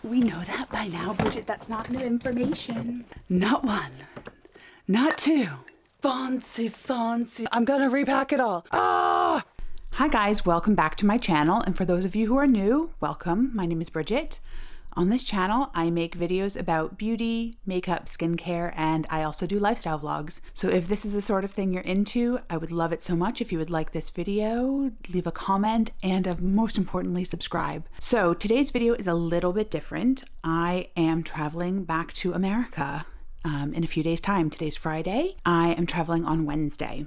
We know that by now, Bridget. That's not new information. Not one, not two. Fancy. I'm gonna repack it all. Ah! Hi guys, welcome back to my channel. And for those of you who are new, welcome. My name is Bridget. On this channel, I make videos about beauty, makeup, skincare, and I also do lifestyle vlogs. So if this is the sort of thing you're into, I would love it so much if you would like this video, leave a comment, and most importantly, subscribe. So today's video is a little bit different. I am traveling back to America in a few days' time. Today's Friday. I am traveling on Wednesday.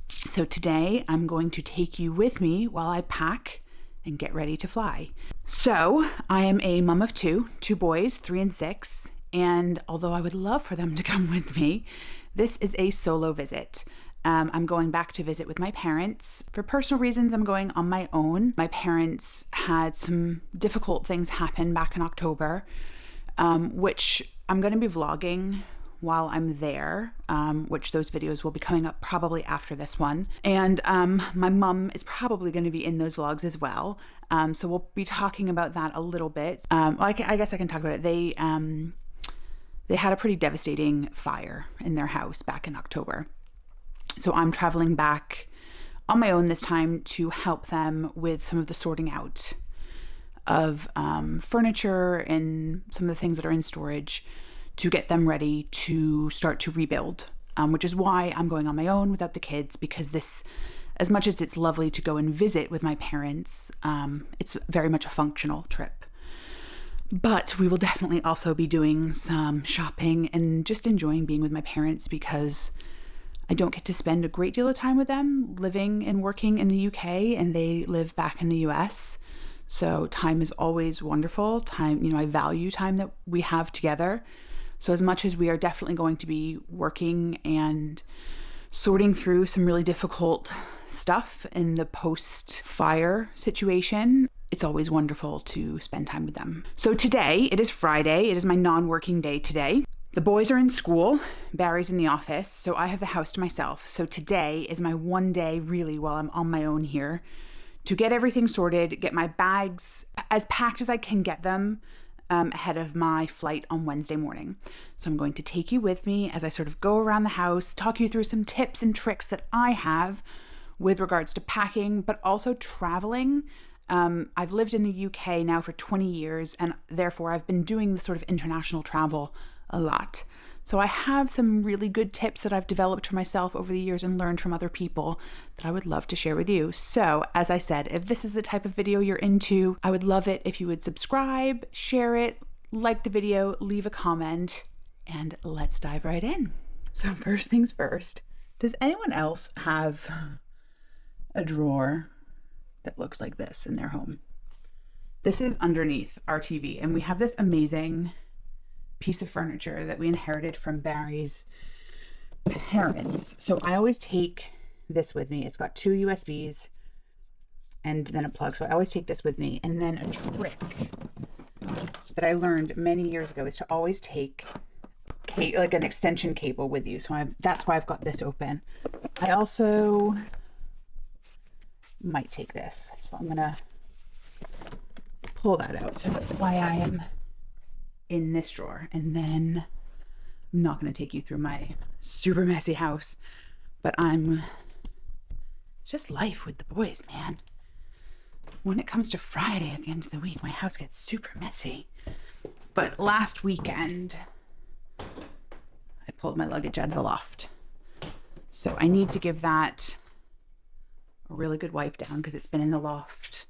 So today I'm going to take you with me while I pack and get ready to fly. So I am a mom of two boys, 3 and 6. And although I would love for them to come with me, this is a solo visit. I'm going back to visit with my parents. For personal reasons, I'm going on my own. My parents had some difficult things happen back in October, which I'm going to be vlogging while I'm there, which those videos will be coming up probably after this one. And my mom is probably going to be in those vlogs as well. So we'll be talking about that a little bit. I guess I can talk about it. They had a pretty devastating fire in their house back in October. So I'm traveling back on my own this time to help them with some of the sorting out of furniture and some of the things that are in storage, to get them ready to start to rebuild, which is why I'm going on my own without the kids, because this, as much as it's lovely to go and visit with my parents, it's very much a functional trip. But we will definitely also be doing some shopping and just enjoying being with my parents, because I don't get to spend a great deal of time with them living and working in the UK, and they live back in the US. So time is always wonderful. Time, I value time that we have together. So as much as we are definitely going to be working and sorting through some really difficult stuff in the post-fire situation, it's always wonderful to spend time with them. So today, it is Friday. It is my non-working day today. The boys are in school, Barry's in the office, so I have the house to myself. So today is my one day really while I'm on my own here to get everything sorted, get my bags as packed as I can get them, ahead of my flight on Wednesday morning. So I'm going to take you with me as I sort of go around the house, talk you through some tips and tricks that I have with regards to packing, but also traveling. I've lived in the UK now for 20 years, and therefore I've been doing this sort of international travel a lot. So I have some really good tips that I've developed for myself over the years and learned from other people that I would love to share with you. So as I said, if this is the type of video you're into, I would love it if you would subscribe, share it, like the video, leave a comment, and let's dive right in. So first things first, does anyone else have a drawer that looks like this in their home? This is underneath our TV, and we have this amazing piece of furniture that we inherited from Barry's parents. So I always take this with me. It's got 2 USBs and then a plug. So I always take this with me. And then a trick that I learned many years ago is to always take like an extension cable with you. So that's why I've got this open. I also might take this. So I'm gonna pull that out. So that's why I am in this drawer. And then I'm not going to take you through my super messy house, but it's just life with the boys, man. When it comes to Friday at the end of the week, my house gets super messy. But last weekend, I pulled my luggage out of the loft. So I need to give that a really good wipe down, because it's been in the loft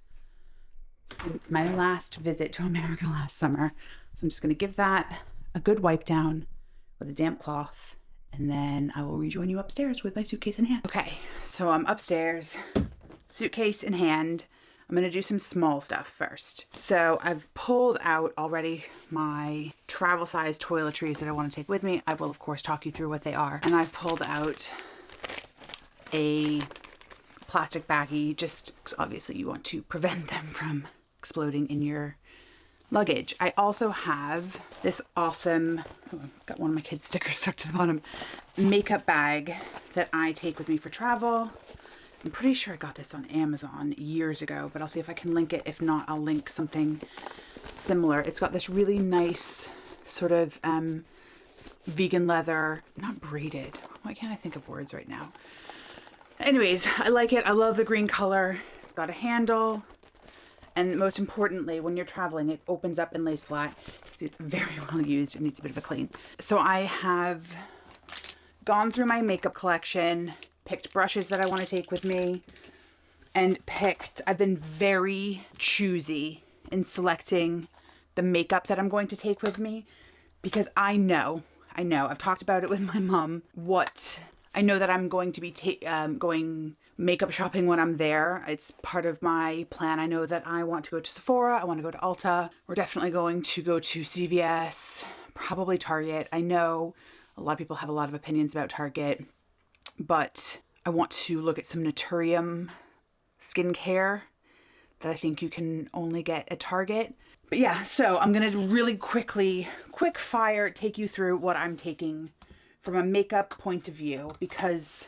since my last visit to America last summer. So I'm just going to give that a good wipe down with a damp cloth, and then I will rejoin you upstairs with my suitcase in hand. Okay, so I'm upstairs, suitcase in hand. I'm going to do some small stuff first. So I've pulled out already my travel size toiletries that I want to take with me. I will of course talk you through what they are. And I've pulled out a plastic baggie, just because obviously you want to prevent them from exploding in your luggage. I also have this awesome, got one of my kids' stickers stuck to the bottom, makeup bag that I take with me for travel. I'm pretty sure I got this on Amazon years ago, but I'll see if I can link it. If not, I'll link something similar. It's got this really nice sort of vegan leather, not braided. Why can't I think of words right now? Anyways, I like it. I love the green color. It's got a handle. And most importantly, when you're traveling, it opens up and lays flat. See, it's very well used. It needs a bit of a clean. So I have gone through my makeup collection, picked brushes that I want to take with me, and I've been very choosy in selecting the makeup that I'm going to take with me, because I know, I've talked about it with my mom, I know that I'm going to be going makeup shopping when I'm there. It's part of my plan. I know that I want to go to Sephora. I want to go to Ulta. We're definitely going to go to CVS, probably Target. I know a lot of people have a lot of opinions about Target, but I want to look at some Naturium skincare that I think you can only get at Target. But yeah, so I'm going to really quick fire take you through what I'm taking from a makeup point of view, because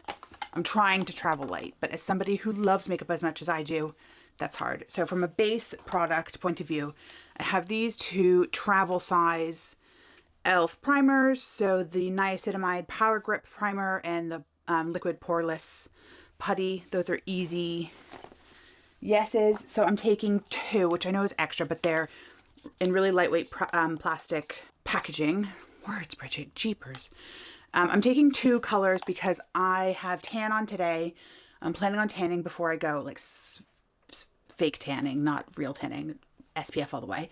I'm trying to travel light, but as somebody who loves makeup as much as I do, that's hard. So from a base product point of view, I have these two travel size e.l.f. primers. So the niacinamide Power Grip Primer and the liquid poreless putty. Those are easy yeses. So I'm taking two, which I know is extra, but they're in really lightweight plastic packaging. Words, Bridget, jeepers. I'm taking two colors because I have tan on today. I'm planning on tanning before I go, like fake tanning, not real tanning, SPF all the way.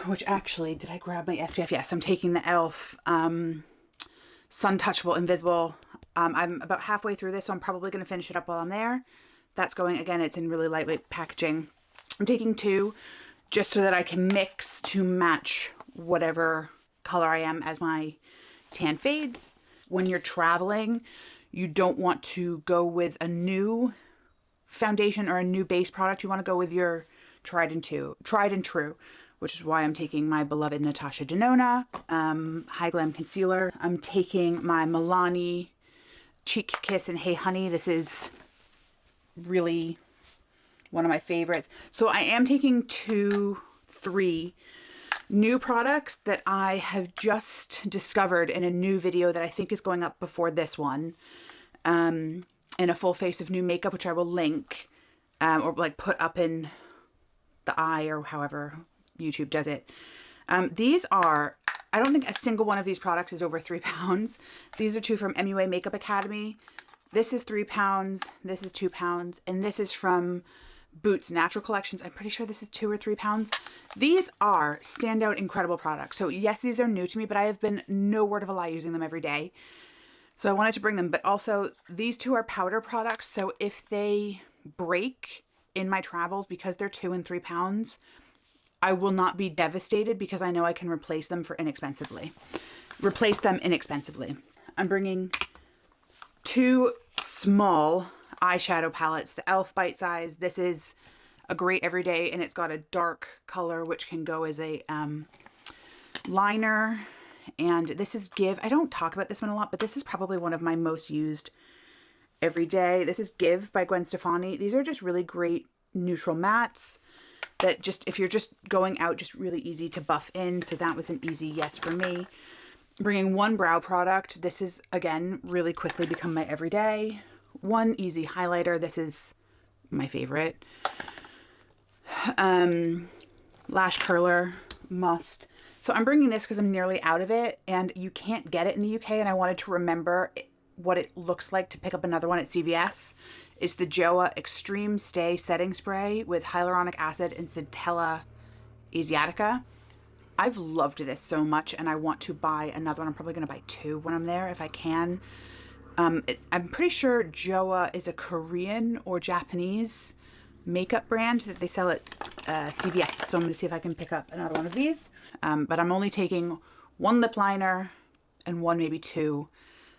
Which actually, did I grab my SPF? Yes, I'm taking the e.l.f. Sun Touchable Invisible. I'm about halfway through this, so I'm probably going to finish it up while I'm there. That's going, again, it's in really lightweight packaging. I'm taking two just so that I can mix to match whatever color I am as my tan fades. When you're traveling, you don't want to go with a new foundation or a new base product. You want to go with your tried and true, which is why I'm taking my beloved Natasha Denona High Glam Concealer. I'm taking my Milani Cheek Kiss and Hey Honey. This is really one of my favorites. So I am taking three new products that I have just discovered in a new video that I think is going up before this one, in a full face of new makeup, which I will link, or like put up in the eye or however YouTube does it. These are, I don't think a single one of these products is over 3 pounds. These are two from MUA Makeup Academy. This is 3 pounds, this is 2 pounds, and this is from Boots Natural Collections. I'm pretty sure this is 2 or 3 pounds. These are standout, incredible products. So yes, these are new to me, but I have been no word of a lie using them every day. So I wanted to bring them, but also these two are powder products. So if they break in my travels because they're 2 and 3 pounds, I will not be devastated because I know I can replace them inexpensively. I'm bringing two small eyeshadow palettes, the e.l.f. Bite Size. This is a great everyday, and it's got a dark color which can go as a liner. And this is Give. I don't talk about this one a lot, but this is probably one of my most used everyday. This is Give by Gwen Stefani. These are just really great neutral mattes that just, if you're just going out, just really easy to buff in. So that was an easy yes for me. Bringing one brow product. This is, again, really quickly become my everyday. One easy highlighter. This is my favorite. Lash curler, must. So I'm bringing this because I'm nearly out of it, and you can't get it in the UK, and I wanted to remember what it looks like to pick up another one at CVS. It's the JOA Extreme Stay Setting Spray with hyaluronic acid and Centella Asiatica. I've loved this so much, and I want to buy another one. I'm probably going to buy two when I'm there if I can. I'm pretty sure JOA is a Korean or Japanese makeup brand that they sell at CVS. So I'm going to see if I can pick up another one of these. But I'm only taking one lip liner and one, maybe two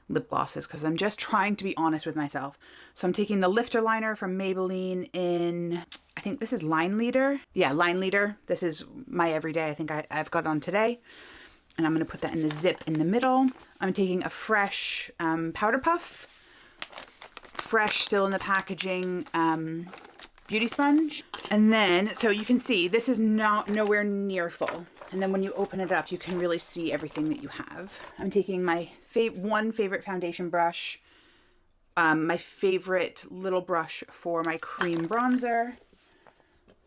lip glosses because I'm just trying to be honest with myself. So I'm taking the Lifter liner from Maybelline in, I think this is Line Leader. Yeah, Line Leader. This is my everyday. I think I've got it on today. And I'm going to put that in the zip in the middle. I'm taking a Fresh Powder Puff. Fresh, still in the packaging. beauty sponge. And then, so you can see, this is nowhere near full. And then when you open it up, you can really see everything that you have. I'm taking my one favorite foundation brush, my favorite little brush for my cream bronzer,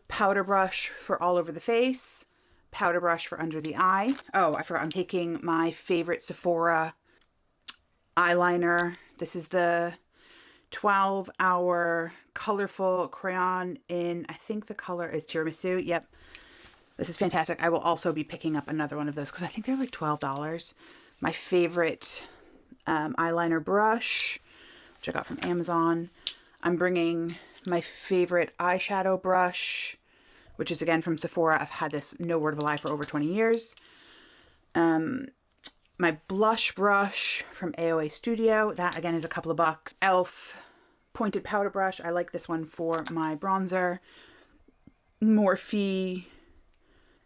powder brush for all over the face, powder brush for under the eye. Oh, I forgot, I'm taking my favorite Sephora eyeliner. This is the 12-hour colorful crayon in, I think the color is tiramisu. Yep. This is fantastic. I will also be picking up another one of those because I think they're like $12. My favorite eyeliner brush, which I got from Amazon. I'm bringing my favorite eyeshadow brush, which is again from Sephora. I've had this, no word of a lie, for over 20 years. My blush brush from AOA Studio. That again is a couple of bucks. e.l.f. pointed powder brush. I like this one for my bronzer. Morphe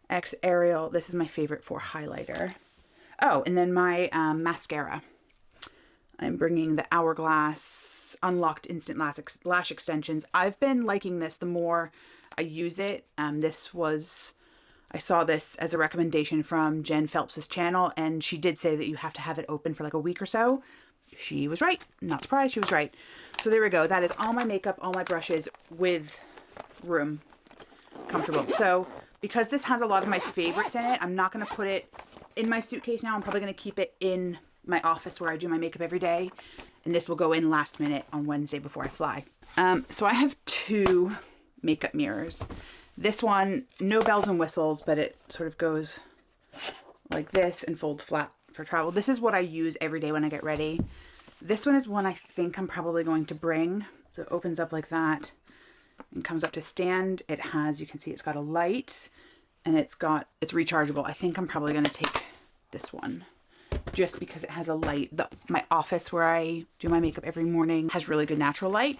X Ariel. This is my favorite for highlighter. Oh, and then my mascara. I'm bringing the Hourglass Unlocked Instant Lash Extensions. I've been liking this the more I use it. I saw this as a recommendation from Jen Phelps's channel, and she did say that you have to have it open for like a week or so. She was right. Not surprised, she was right. So there we go. That is all my makeup, all my brushes with room. Comfortable. So because this has a lot of my favorites in it, I'm not going to put it in my suitcase now. I'm probably going to keep it in my office where I do my makeup every day. And this will go in last minute on Wednesday before I fly. So I have two makeup mirrors. This one, no bells and whistles, but it sort of goes like this and folds flat for travel. This is what I use every day when I get ready. This one is one I think I'm probably going to bring. So it opens up like that and comes up to stand. It has, you can see it's got a light and it's rechargeable. I think I'm probably going to take this one just because it has a light. My office where I do my makeup every morning has really good natural light.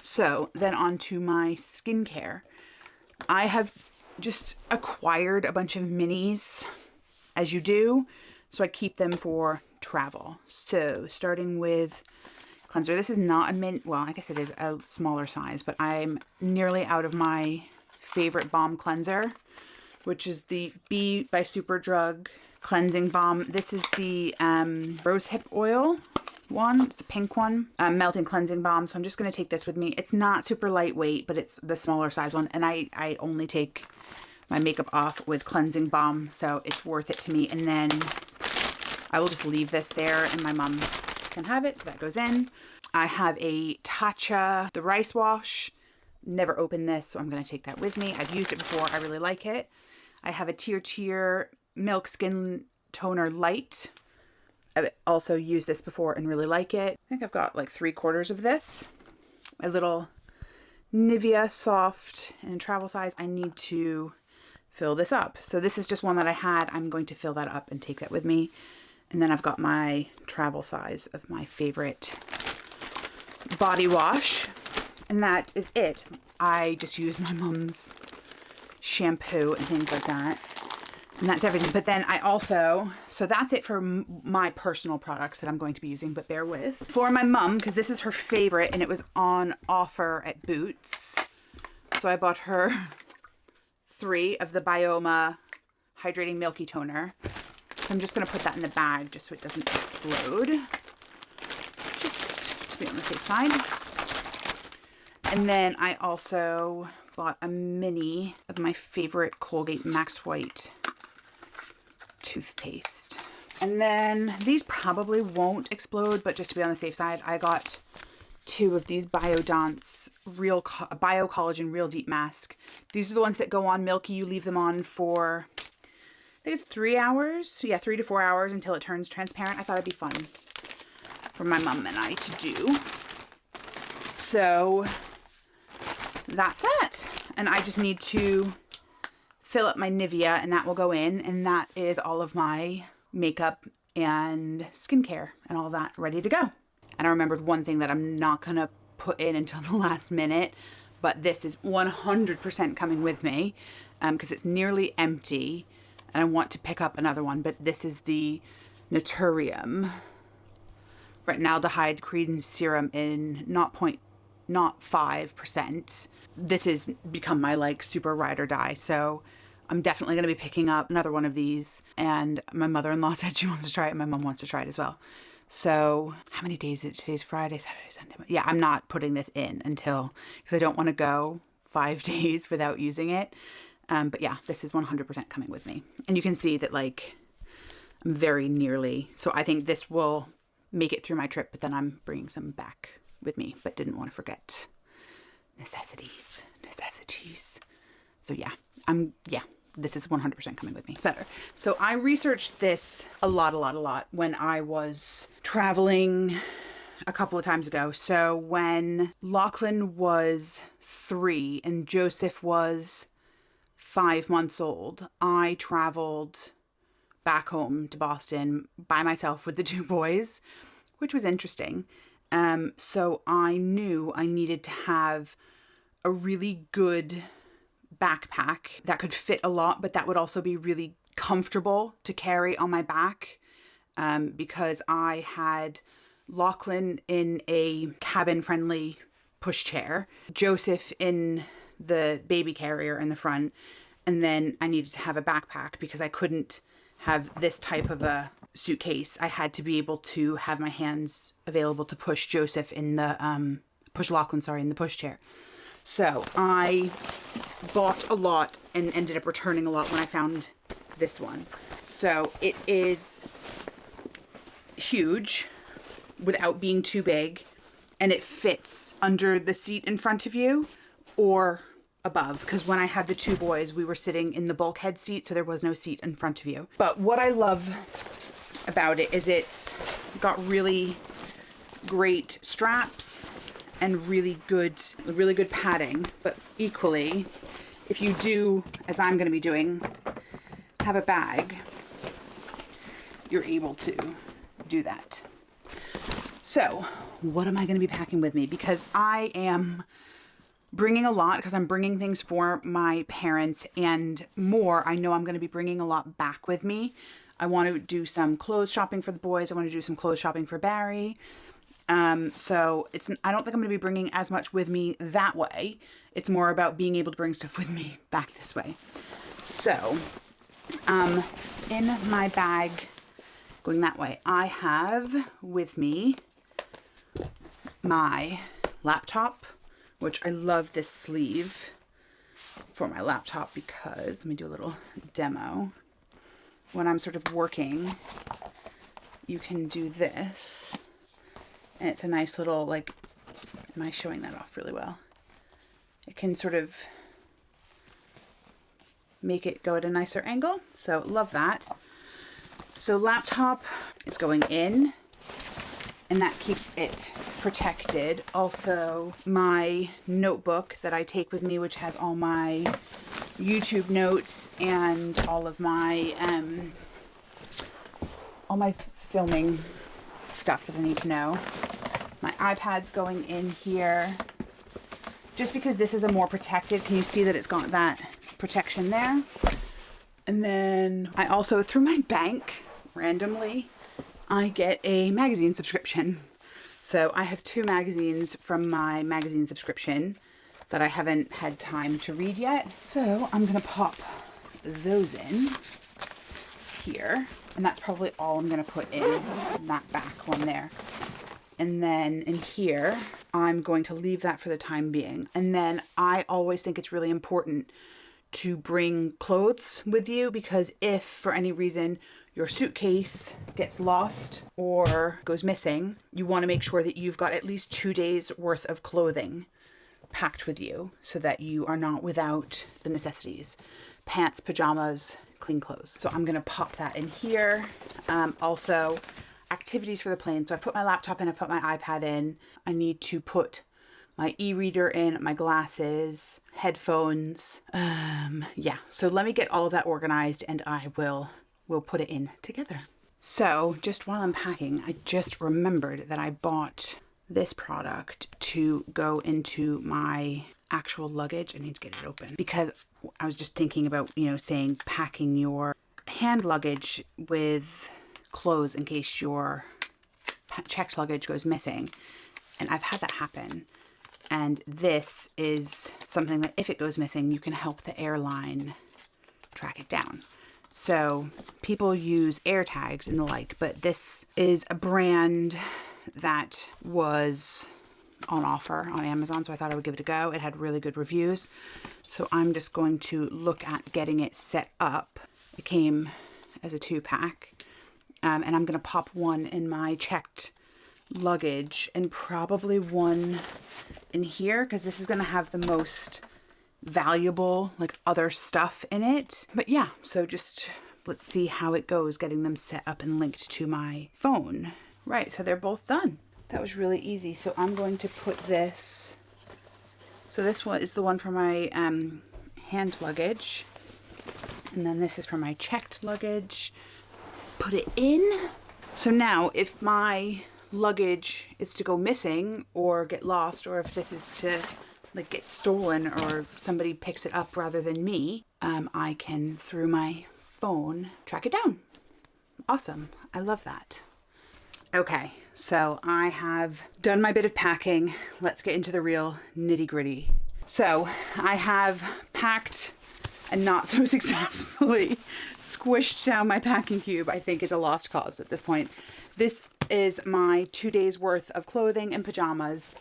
So then on to my skincare. I have just acquired a bunch of minis, as you do, so I keep them for travel. So starting with cleanser. This is not a mint, well, I guess it is a smaller size, but I'm nearly out of my favorite balm cleanser, which is the B by Superdrug cleansing balm. This is the rosehip oil one. It's the pink one. Melting cleansing balm. So I'm just going to take this with me. It's not super lightweight, but it's the smaller size one. And I only take my makeup off with cleansing balm, so it's worth it to me. And then I will just leave this there and my mom can have it. So that goes in. I have a Tatcha, the rice wash. Never opened this, so I'm going to take that with me. I've used it before. I really like it. I have a Tear Milk Skin Toner Light. I've also used this before and really like it. I think I've got like 3/4 of this. My little Nivea Soft in travel size. I need to fill this up. So this is just one that I had. I'm going to fill that up and take that with me. And then I've got my travel size of my favorite body wash. And that is it. I just use my mom's shampoo and things like that. And that's everything. But then I also, so that's it for my personal products that I'm going to be using, but bear with. For my mom, because this is her favorite and it was on offer at Boots. So I bought her 3 of the Bioma Hydrating Milky Toner. So I'm just going to put that in the bag just so it doesn't explode. Just to be on the safe side. And then I also bought a mini of my favorite Colgate Max White toothpaste. And then these probably won't explode, but just to be on the safe side, I got 2 of these Biodance Bio Collagen Real Deep Mask. These are the ones that go on Milky. You leave them on for, I think it's 3 hours. So yeah, 3 to 4 hours until it turns transparent. I thought it'd be fun for my mom and I to do. So that's that. And I just need to fill up my Nivea and that will go in, and that is all of my makeup and skincare and all that ready to go. And I remembered one thing that I'm not gonna put in until the last minute, but this is 100% coming with me because it's nearly empty and I want to pick up another one. But this is the Naturium Retinaldehyde Cream Serum in 0.2 not 5%. This has become my like super ride or die. So I'm definitely going to be picking up another one of these. And my mother-in-law said she wants to try it. And my mom wants to try it as well. So how many days is it? Today's Friday, Saturday, Sunday. Yeah, I'm not putting this in until, because I don't want to go 5 days without using it. But yeah, this is 100% coming with me. And you can see that like I'm very nearly, so I think this will make it through my trip, but then I'm bringing some back with me, but didn't want to forget necessities. So yeah, this is 100% coming with me. Better. So I researched this a lot when I was traveling a couple of times ago. So when Lachlan was 3 and Joseph was 5 months old, I traveled back home to Boston by myself with the 2 boys, which was interesting. So I knew I needed to have a really good backpack that could fit a lot, but that would also be really comfortable to carry on my back, because I had Lachlan in a cabin-friendly pushchair, Joseph in the baby carrier in the front, and then I needed to have a backpack because I couldn't have this type of a suitcase. I had to be able to have my hands available to push Joseph in the push Lachlan, in the pushchair. So I bought a lot and ended up returning a lot when I found this one. So it is huge without being too big, and it fits under the seat in front of you or above, because when I had the 2 boys, we were sitting in the bulkhead seat, so there was no seat in front of you. But what I love about it is it's got really great straps and really good padding. But equally, if you do, as I'm going to be doing, have a bag, you're able to do that. So what am I going to be packing with me? Because I am bringing a lot, because I'm bringing things for my parents, and more, I know I'm going to be bringing a lot back with me. I want to do some clothes shopping for the boys. I want to do some clothes shopping for Barry. So I don't think I'm going to be bringing as much with me that way. It's more about being able to bring stuff with me back this way. So, in my bag going that way, I have with me my laptop, which I love this sleeve for my laptop because, let me do a little demo. When I'm sort of working, you can do this, and it's a nice little, like, am I showing that off really well? It can sort of make it go at a nicer angle, so love that. So laptop is going in, and that keeps it protected. Also, my notebook that I take with me, which has all my YouTube notes and all of my filming stuff that I need to know. My iPad's going in here, just because this is a more protected. Can you see that it's got that protection there? And then I also, through my bank, randomly, I get a magazine subscription. So I have 2 magazines from my magazine subscription that I haven't had time to read yet. So I'm gonna pop those in here. And that's probably all I'm gonna put in that back one there. And then in here, I'm going to leave that for the time being. And then I always think it's really important to bring clothes with you, because if for any reason your suitcase gets lost or goes missing, you want to make sure that you've got at least 2 days worth of clothing packed with you so that you are not without the necessities: pants, pajamas, clean clothes. So I'm going to pop that in here. Also, activities for the plane. So I put my laptop in, I put my iPad in. I need to put my e-reader in, my glasses, headphones. Yeah, so let me get all of that organized and we'll put it in together. So just while I'm packing, I just remembered that I bought this product to go into my actual luggage. I need to get it open because I was just thinking about, saying packing your hand luggage with clothes in case your checked luggage goes missing. And I've had that happen. And this is something that if it goes missing, you can help the airline track it down. So people use air tags and the like, but this is a brand that was on offer on Amazon, so I thought I would give it a go. It had really good reviews. So I'm just going to look at getting it set up. It came as a 2-pack. And I'm going to pop one in my checked luggage and probably one in here, because this is going to have the most valuable like other stuff in it. But yeah, so just let's see how it goes getting them set up and linked to my phone. Right, so they're both done. That was really easy. So I'm going to put this, so this one is the one for my hand luggage, and then this is for my checked luggage. Put it in. So now if my luggage is to go missing or get lost, or if this is to like get stolen or somebody picks it up rather than me, I can through my phone track it down. Awesome. I love that. Okay, so I have done my bit of packing. Let's get into the real nitty-gritty. So I have packed and not so successfully squished down my packing cube. I think is a lost cause at this point. This is my 2 days worth of clothing and pajamas,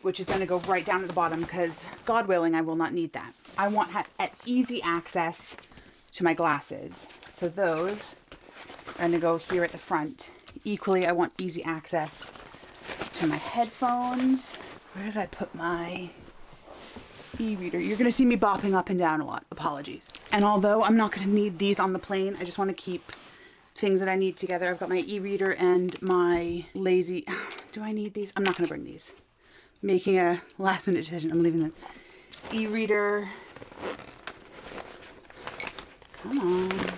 which is going to go right down at the bottom because God willing, I will not need that. I want easy access to my glasses. So those are going to go here at the front. Equally, I want easy access to my headphones. Where did I put my e-reader? You're going to see me bopping up and down a lot. Apologies. And although I'm not going to need these on the plane, I just want to keep things that I need together. I've got my e-reader and my lazy... Do I need these? I'm not going to bring these. Making a last minute decision. I'm leaving the e-reader. Come on.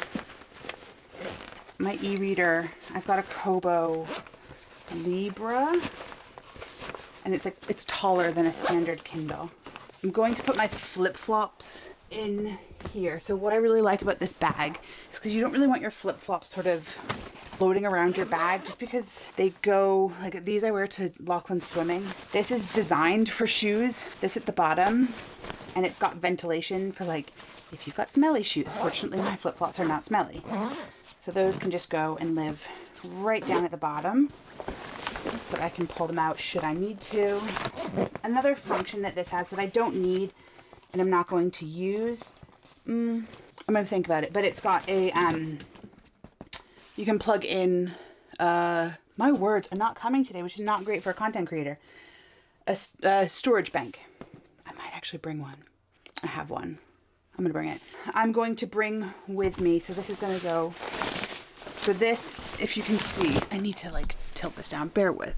My e-reader. I've got a Kobo Libra. And it's taller than a standard Kindle. I'm going to put my flip-flops in here. So what I really like about this bag is because you don't really want your flip-flops sort of floating around your bag, just because they go, like these I wear to Lachlan swimming. This is designed for shoes, this at the bottom, and it's got ventilation for like, if you've got smelly shoes. Fortunately, my flip-flops are not smelly. So those can just go and live right down at the bottom, so I can pull them out should I need to. Another function that this has that I don't need and I'm not going to use, I'm going to think about it, but it's got a, you can plug in, my words are not coming today, which is not great for a content creator, a storage bank. I might actually bring one. I have one. I'm going to bring it. I'm going to bring with me, so this is going to go, so this, if you can see, I need to like tilt this down, bear with.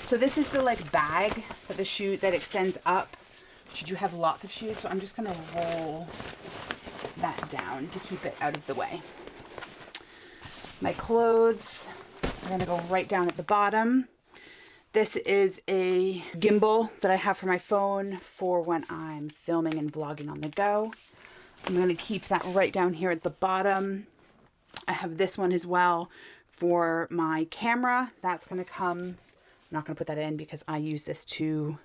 So this is the like bag for the shoe that extends up should you have lots of shoes. So I'm just going to roll that down to keep it out of the way. My clothes are going to go right down at the bottom. This is a gimbal that I have for my phone for when I'm filming and vlogging on the go. I'm going to keep that right down here at the bottom. I have this one as well for my camera. That's going to come, I'm not going to put that in because I use this to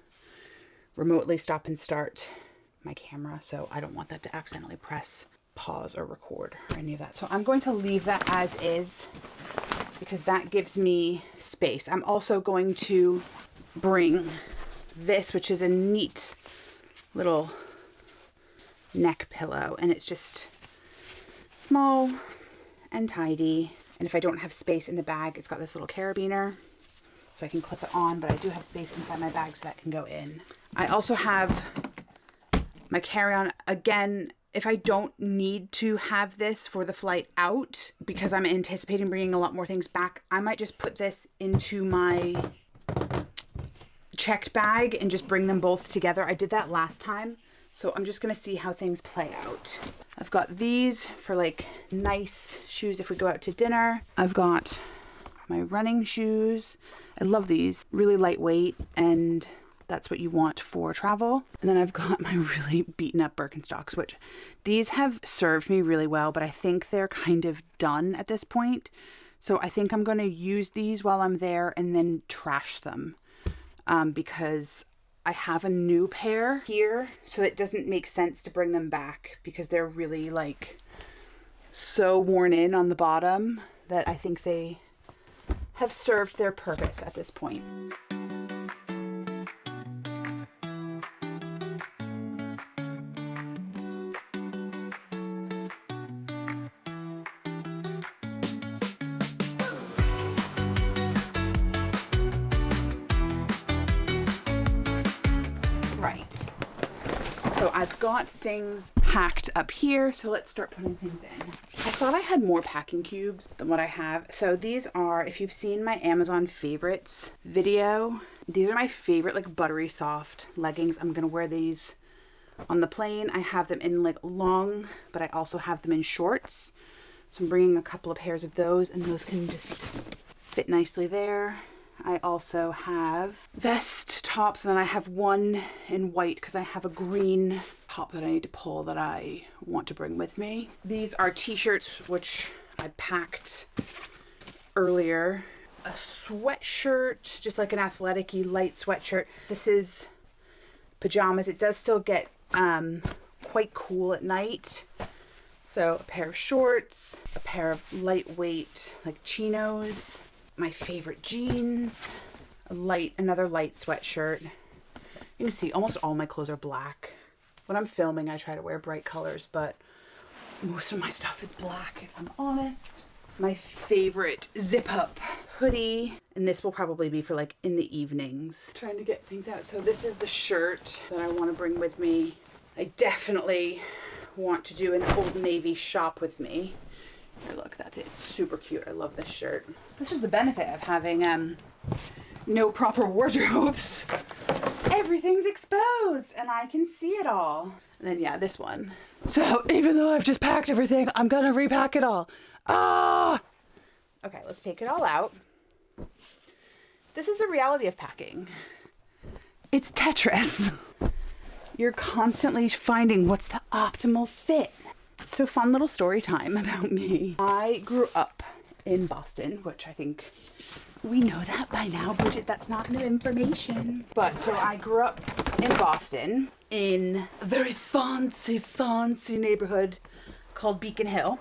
remotely stop and start my camera. So I don't want that to accidentally press pause or record or any of that. So I'm going to leave that as is because that gives me space. I'm also going to bring this, which is a neat little neck pillow, and it's just small and tidy. And if I don't have space in the bag, it's got this little carabiner so I can clip it on, but I do have space inside my bag so that can go in. I also have my carry-on. Again, if I don't need to have this for the flight out, because I'm anticipating bringing a lot more things back, I might just put this into my checked bag and just bring them both together. I did that last time, so I'm just gonna see how things play out. I've got these for like nice shoes if we go out to dinner. I've got my running shoes. I love these, really lightweight, and that's what you want for travel. And then I've got my really beaten up Birkenstocks, which these have served me really well, but I think they're kind of done at this point. So I think I'm going to use these while I'm there and then trash them because I have a new pair here, so it doesn't make sense to bring them back because they're really like so worn in on the bottom that I think they have served their purpose at this point. So I've got things packed up here, so let's start putting things in. I thought I had more packing cubes than what I have. So these are, if you've seen my Amazon favorites video, these are my favorite like buttery soft leggings. I'm gonna wear these on the plane. I have them in like long, but I also have them in shorts. So I'm bringing a couple of pairs of those, and those can just fit nicely there. I also have vest tops, and then I have one in white because I have a green top that I need to pull that I want to bring with me. These are t-shirts, which I packed earlier. A sweatshirt, just like an athletic-y light sweatshirt. This is pajamas. It does still get quite cool at night. So a pair of shorts, a pair of lightweight like chinos, my favorite jeans, another light sweatshirt. You can see almost all my clothes are black. When I'm filming, I try to wear bright colors, but most of my stuff is black, if I'm honest. My favorite zip-up hoodie, and this will probably be for like in the evenings. Trying to get things out. So this is the shirt that I want to bring with me. I definitely want to do an Old Navy shop with me. Here, look, that's it. It's super cute. I love this shirt. This is the benefit of having no proper wardrobes. Everything's exposed and I can see it all. And then yeah, this one. So even though I've just packed everything, I'm gonna repack it all. Ah! Okay, let's take it all out. This is the reality of packing. It's Tetris. You're constantly finding what's the optimal fit. So fun little story time about me. I grew up in Boston, which I think we know that by now, Bridget. That's not new information. But so I grew up in Boston in a very fancy neighborhood called Beacon Hill.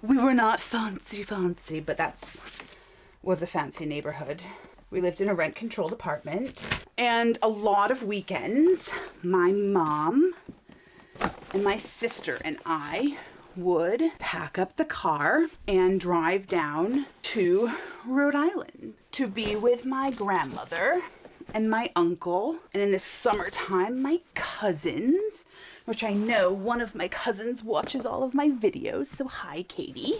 We were not fancy, but was a fancy neighborhood. We lived in a rent-controlled apartment, and a lot of weekends, my mom and my sister and I would pack up the car and drive down to Rhode Island to be with my grandmother and my uncle, and in the summertime, my cousins, which I know one of my cousins watches all of my videos, so hi, Katie.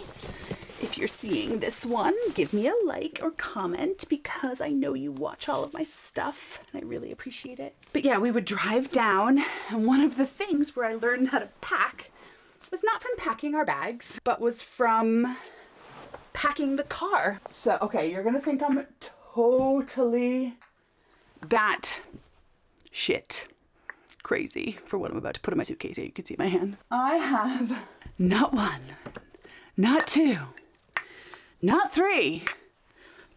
If you're seeing this one, give me a like or comment because I know you watch all of my stuff and I really appreciate it. But yeah, we would drive down, and one of the things where I learned how to pack was not from packing our bags, but was from packing the car. So, okay, you're gonna think I'm totally bat shit crazy for what I'm about to put in my suitcase. Here, you can see my hand. I have not one, not two, not three,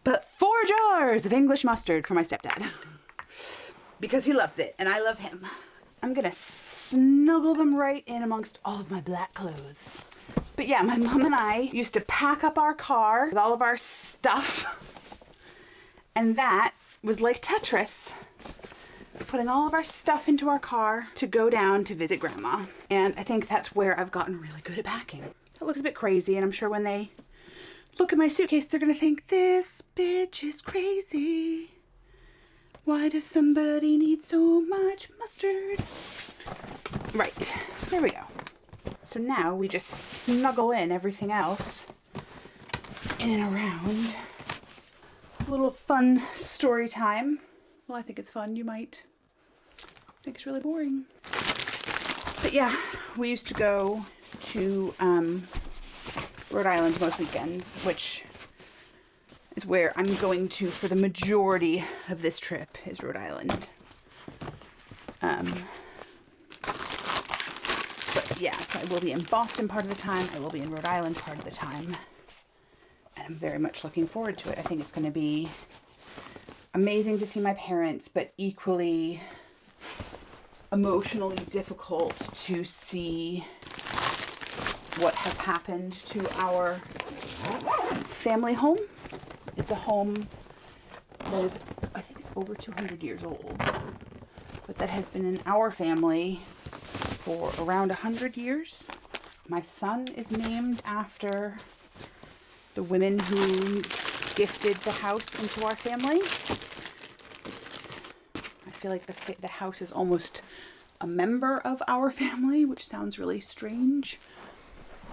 but 4 jars of English mustard for my stepdad because he loves it and I love him. I'm gonna snuggle them right in amongst all of my black clothes. But yeah, my mom and I used to pack up our car with all of our stuff, and that was like Tetris. Putting all of our stuff into our car to go down to visit grandma. And I think that's where I've gotten really good at packing. It looks a bit crazy, and I'm sure when they look at my suitcase, they're gonna think, this bitch is crazy. Why does somebody need so much mustard? Right, there we go. So now we just snuggle in everything else in and around. It's a little fun story time. Well, I think it's fun. You might think it's really boring. But yeah, we used to go to Rhode Island most weekends, which is where I'm going to for the majority of this trip, is Rhode Island. But yeah, so I will be in Boston part of the time. I will be in Rhode Island part of the time. And I'm very much looking forward to it. I think it's going to be amazing to see my parents, but equally emotionally difficult to see what has happened to our family home. It's a home that is, I think it's over 200 years old, but that has been in our family for around 100 years. My son is named after the women who gifted the house into our family. I feel like the house is almost a member of our family, which sounds really strange,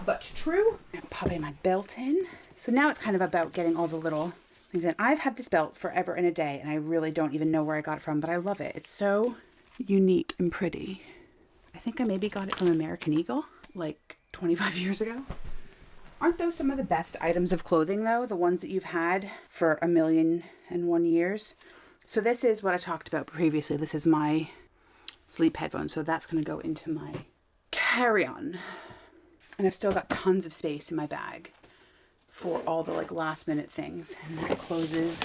but true. I'm popping my belt in. So now it's kind of about getting all the little things in. I've had this belt forever and a day, and I really don't even know where I got it from, but I love it. It's so unique and pretty. I think I maybe got it from American Eagle like 25 years ago. Aren't those some of the best items of clothing though? The ones that you've had for 1,000,001 years. So this is what I talked about previously. This is my sleep headphones. So that's going to go into my carry-on. And I've still got tons of space in my bag for all the like last minute things. And that closes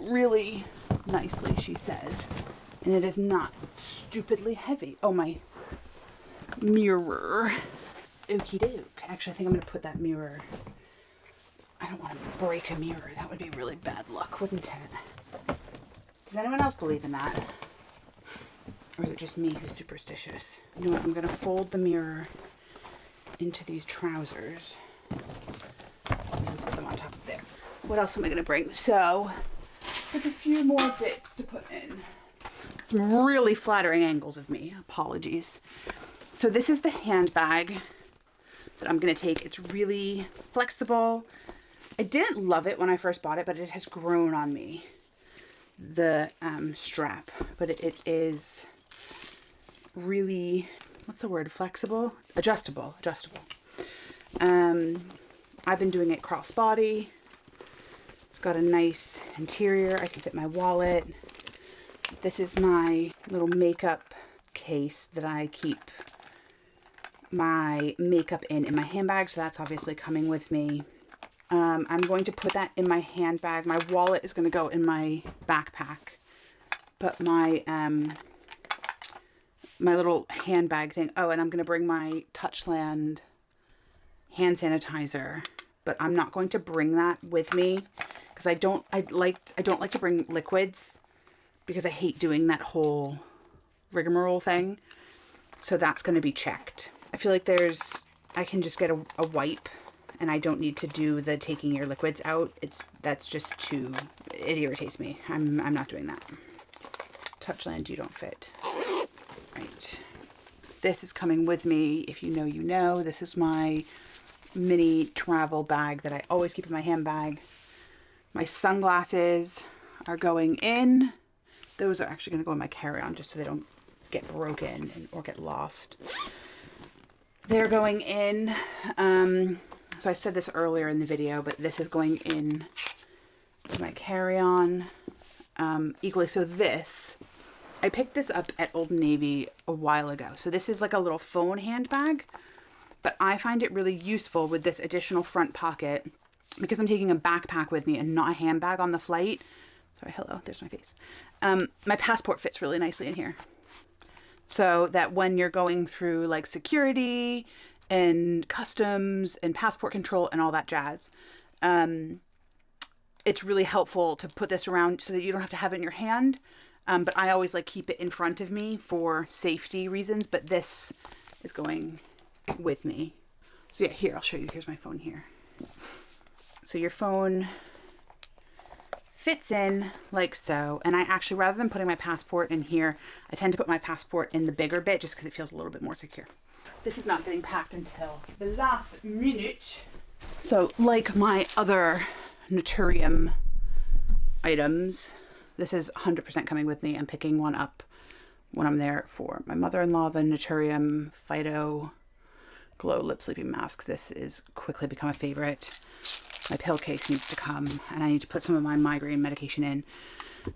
really nicely, she says. And it is not stupidly heavy. Oh, my mirror. Okie doke. Actually, I think I'm going to put that mirror. I don't want to break a mirror. That would be really bad luck, wouldn't it? Does anyone else believe in that? Or is it just me who's superstitious? You know what? I'm going to fold the mirror into these trousers and put them on top of there. What else am I going to bring? So, there's a few more bits to put in. Some really flattering angles of me. Apologies. So this is the handbag that I'm going to take. It's really flexible. I didn't love it when I first bought it, but it has grown on me. The strap, but it is really, what's the word? Flexible? Adjustable. I've been doing it crossbody. It's got a nice interior. I can fit my wallet. This is my little makeup case that I keep my makeup in my handbag, so that's obviously coming with me. I'm going to put that in my handbag. My wallet is going to go in my backpack, but my my little handbag thing. Oh, and I'm going to bring my Touchland hand sanitizer, but I'm not going to bring that with me because I don't like to bring liquids because I hate doing that whole rigmarole thing. So that's going to be checked. I feel like I can just get a wipe and I don't need to do the taking your liquids out. That's just too, it irritates me. I'm not doing that. Touchland, you don't fit. Right. This is coming with me. If you know, you know. This is my mini travel bag that I always keep in my handbag. My sunglasses are going in. Those are actually going to go in my carry-on just so they don't get broken or get lost. They're going in. So I said this earlier in the video, but this is going in my carry-on equally. So this, I picked this up at Old Navy a while ago. So this is like a little phone handbag, but I find it really useful with this additional front pocket because I'm taking a backpack with me and not a handbag on the flight. Sorry, hello, there's my face. My passport fits really nicely in here. So that when you're going through like security and customs and passport control and all that jazz, it's really helpful to put this around so that you don't have to have it in your hand. But I always like keep it in front of me for safety reasons, but this is going with me. So yeah, here, I'll show you. Here's my phone here. So your phone fits in like so. And I actually, rather than putting my passport in here, I tend to put my passport in the bigger bit just because it feels a little bit more secure. This is not getting packed until the last minute. So like my other Naturium items, this is 100% coming with me. I'm picking one up when I'm there for my mother-in-law, the Naturium Phyto Glow Lip Sleeping Mask. This is quickly become a favorite. My pill case needs to come, and I need to put some of my migraine medication in.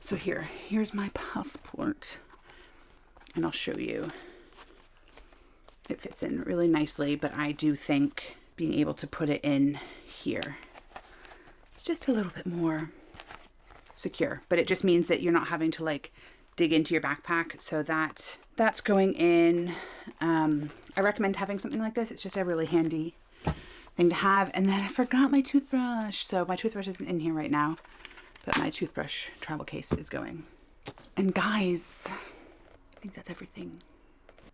So here's my passport, and I'll show you. It fits in really nicely, but I do think being able to put it in here, it's just a little bit more secure, but it just means that you're not having to like dig into your backpack. So that's going in. I recommend having something like this. It's just a really handy thing to have. And then I forgot my toothbrush. So my toothbrush isn't in here right now, but my toothbrush travel case is going. And guys, I think that's everything.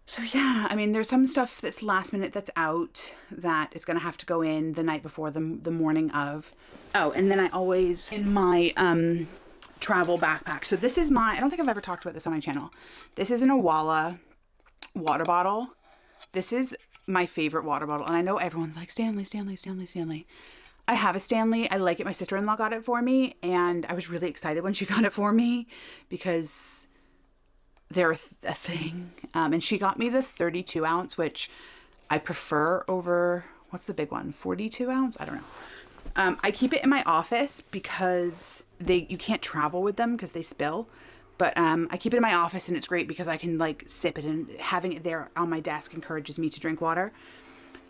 So yeah, I mean, there's some stuff that's last minute that's out that is going to have to go in the night before, the morning of. Oh, and then I always, in my travel backpack. So this is my, I don't think I've ever talked about this on my channel. This is an Awala water bottle. This is my favorite water bottle. And I know everyone's like, Stanley, Stanley, Stanley, Stanley. I have a Stanley. I like it. My sister-in-law got it for me. And I was really excited when she got it for me because they're a thing. And she got me the 32 ounce, which I prefer over, what's the big one? 42 ounce? I don't know. I keep it in my office because you can't travel with them because they spill. But I keep it in my office and it's great because I can like sip it, and having it there on my desk encourages me to drink water.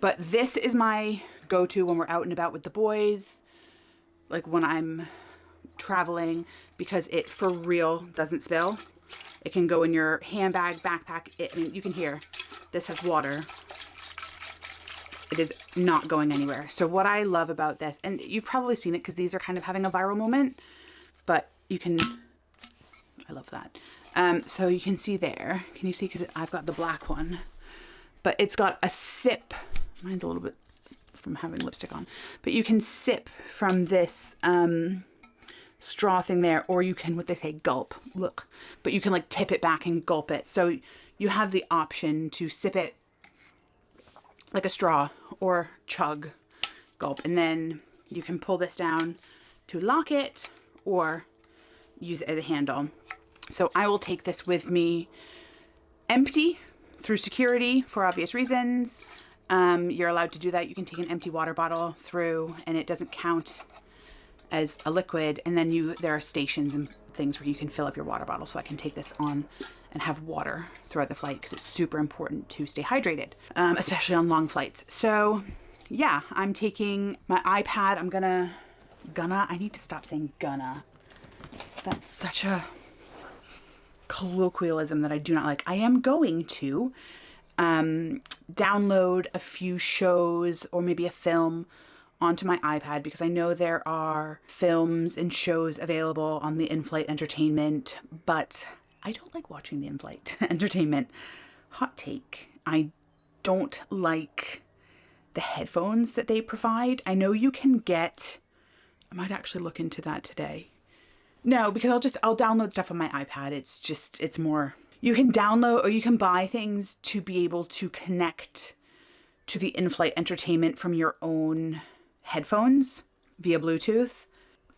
But this is my go-to when we're out and about with the boys, like when I'm traveling, because it for real doesn't spill. It can go in your handbag, backpack. I mean, you can hear this has water. It is not going anywhere. So what I love about this, and you've probably seen it because these are kind of having a viral moment, but you can, I love that. So you can see there, can you see? Because I've got the black one, but it's got a sip. Mine's a little bit from having lipstick on, but you can sip from this straw thing there, or you can, what they say, gulp, look, but you can like tip it back and gulp it. So you have the option to sip it like a straw or chug, gulp, and then you can pull this down to lock it or use it as a handle. So I will take this with me empty through security for obvious reasons. You're allowed to do that. You can take an empty water bottle through and it doesn't count as a liquid. And then there are stations and things where you can fill up your water bottle. So I can take this on and have water throughout the flight because it's super important to stay hydrated, especially on long flights. So yeah, I'm taking my iPad. I need to stop saying gonna. That's such a colloquialism that I do not like. I am going to download a few shows or maybe a film onto my iPad because I know there are films and shows available on the in-flight entertainment, but I don't like watching the in-flight entertainment. Hot take. I don't like the headphones that they provide. I know you can get, I might actually look into that today. No, because I'll download stuff on my iPad. It's more, you can download or you can buy things to be able to connect to the in-flight entertainment from your own headphones via Bluetooth.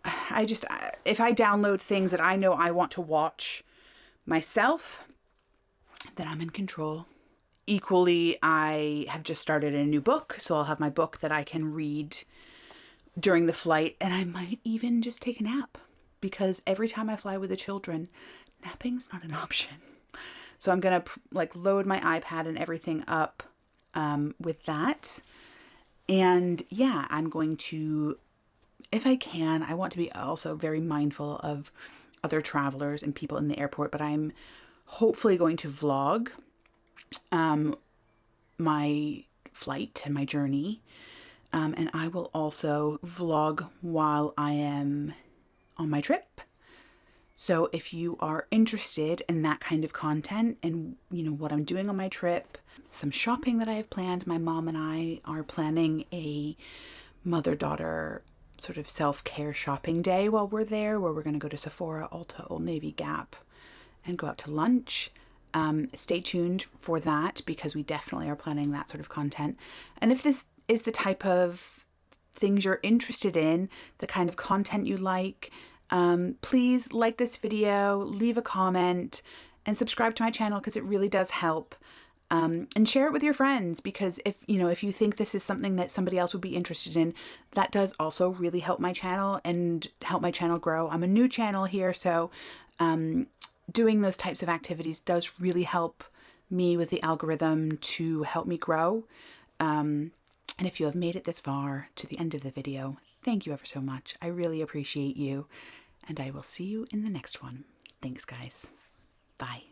If I download things that I know I want to watch myself, then I'm in control. Equally, I have just started a new book, so I'll have my book that I can read during the flight, and I might even just take a nap because every time I fly with the children, napping's not an option. So I'm gonna like load my iPad and everything up with that. And yeah, I'm going to, if I can, I want to be also very mindful of other travelers and people in the airport, but I'm hopefully going to vlog my flight and my journey. And I will also vlog while I am on my trip. So if you are interested in that kind of content and you know what I'm doing on my trip, some shopping that I have planned, my mom and I are planning a mother-daughter sort of self-care shopping day while we're there, where we're going to go to Sephora, Ulta, Old Navy, Gap, and go out to lunch. Stay tuned for that because we definitely are planning that sort of content. And if this is the type of things you're interested in, the kind of content you like, please like this video, leave a comment, and subscribe to my channel because it really does help. And share it with your friends because if you think this is something that somebody else would be interested in, that does also really help my channel and help my channel grow. I'm a new channel here, so doing those types of activities does really help me with the algorithm to help me grow. And if you have made it this far to the end of the video, thank you ever so much. I really appreciate you. and I will see you in the next one. Thanks, guys. Bye.